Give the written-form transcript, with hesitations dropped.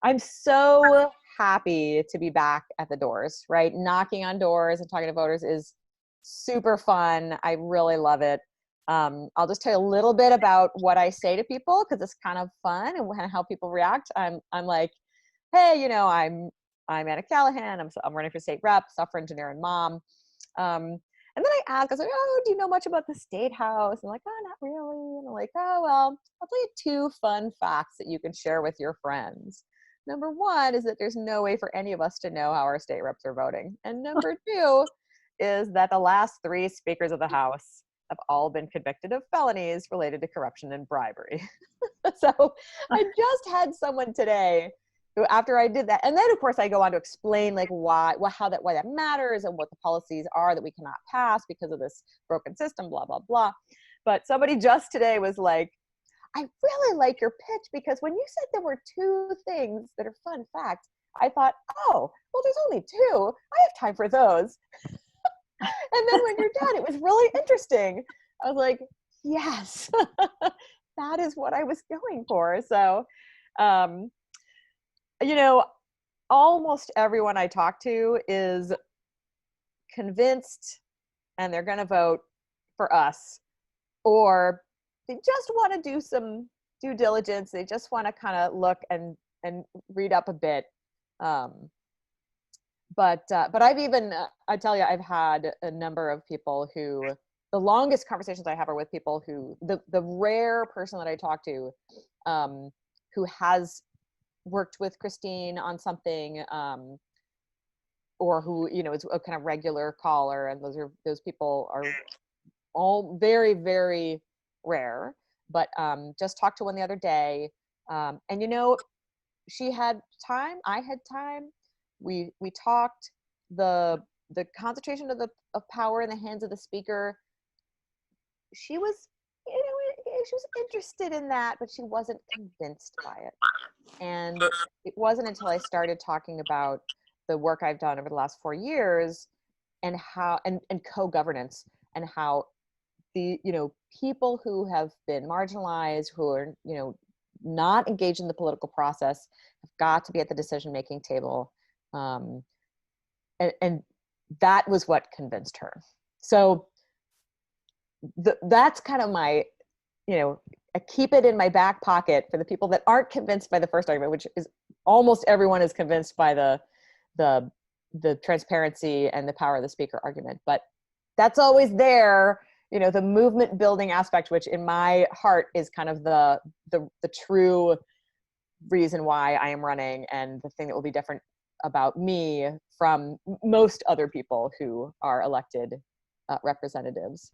I'm so happy to be back at the doors, right? Knocking on doors and talking to voters is super fun. I really love it. I'll just tell you a little bit about what I say to people because it's kind of fun and how people react. I'm like, hey, I'm Anna Callahan. I'm running for state rep, software engineer and mom. And then I was like, oh, do you know much about the state house? And I'm like, oh, not really. And I'm like, oh, well, I'll tell you two fun facts that you can share with your friends. Number one is that there's no way for any of us to know how our state reps are voting. And number two is that the last three speakers of the House have all been convicted of felonies related to corruption and bribery. So I just had someone today who, after I did that, and then of course I go on to explain like why that matters and what the policies are that we cannot pass because of this broken system, blah, blah, blah. But somebody just today was like, I really like your pitch because when you said there were two things that are fun facts, I thought, oh, well, there's only two. I have time for those. And then when you're done, it was really interesting. I was like, yes, that is what I was going for. So, you know, almost everyone I talk to is convinced and they're going to vote for us, or they just want to do some due diligence. They just want to kind of look and read up a bit. But I've even, I tell you, I've had a number of people who, the longest conversations I have are with people who, the rare person that I talk to who has worked with Christine on something, or who, is a kind of regular caller, and those people are all very, very rare. But just talked to one the other day, and she had time, I had time. We talked. The concentration of power in the hands of the speaker. She was, she was interested in that, but she wasn't convinced by it. And it wasn't until I started talking about the work I've done over the last 4 years and how and co-governance, and how the people who have been marginalized, who are not engaged in the political process, have got to be at the decision-making table, and that was what convinced her. So that's kind of my, I keep it in my back pocket for the people that aren't convinced by the first argument, which is almost everyone is convinced by the transparency and the power of the speaker argument. But that's always there, the movement building aspect, which in my heart is kind of the true reason why I am running, and the thing that will be different about me from most other people who are elected representatives.